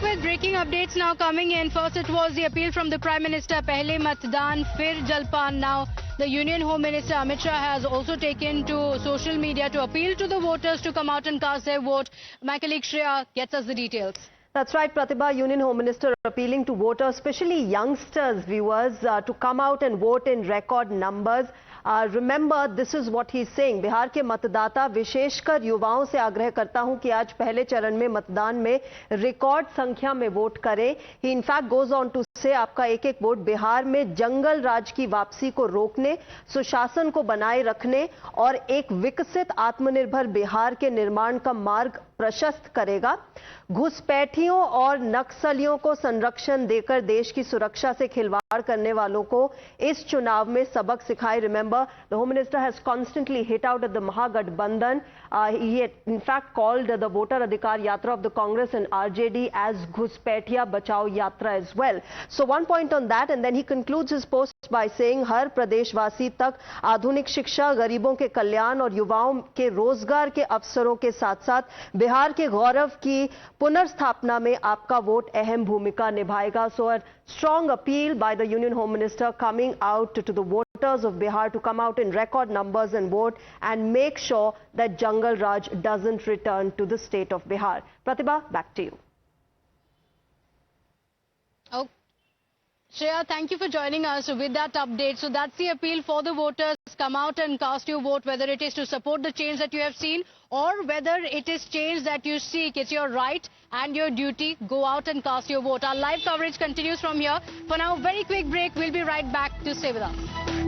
with breaking updates now coming in. First, it was the appeal from the Prime Minister, Pehle Matdan, Fir Jalpan. Now, the Union Home Minister Amit Shah has also taken to social media to appeal to the voters to come out and cast their vote. My colleague Shreya gets us the details. That's right, Pratibha. Union Home Minister appealing to voters, especially youngsters, viewers, to come out and vote in record numbers. Remember, this is what he's saying. Bihar के मतदाता विशेषकर युवाओं से आग्रह करता हूं कि आज पहले चरण में मतदान में रिकॉर्ड संख्या में वोट करें. He in fact goes on to say आपका एक एक वोट बिहार में जंगल राज की वापसी को रोकने, सुशासन को बनाए रखने और एक विकसित आत्मनिर्भर बिहार के निर्माण का मार्ग प्रशस्त करेगा. घुसपैठियों और नक्सलियों को संरक्षण देकर देश की सुरक्षा से खिलवाड़ करने वालों को इस चुनाव में सबक सिखाए. Remember, the Home Minister has constantly hit out at the Mahagathbandhan. He had in fact called the Voter Adhikar Yatra of the Congress and RJD as Ghuspaitiya Bachao Yatra as well. So one point on that, and then he concludes his post by saying हर प्रदेशवासी तक आधुनिक शिक्षा, गरीबों के कल्याण और युवाओं के रोजगार के अवसरों के साथ साथ बिहार के गौरव की पुनर्स्थापना में आपका वोट अहम भूमिका निभाएगा. So a strong appeal by the Union Home Minister coming out to the voters of Bihar to come out in record numbers and vote and make sure that Jungle Raj doesn't return to the state of Bihar. Pratibha, back to you. Oh. Shreya, thank you for joining us with that update. So that's the appeal for the voters. Come out and cast your vote, whether it is to support the change that you have seen or whether it is change that you seek. It's your right and your duty. Go out and cast your vote. Our live coverage continues from here. For now, very quick break. We'll be right back to stay with us.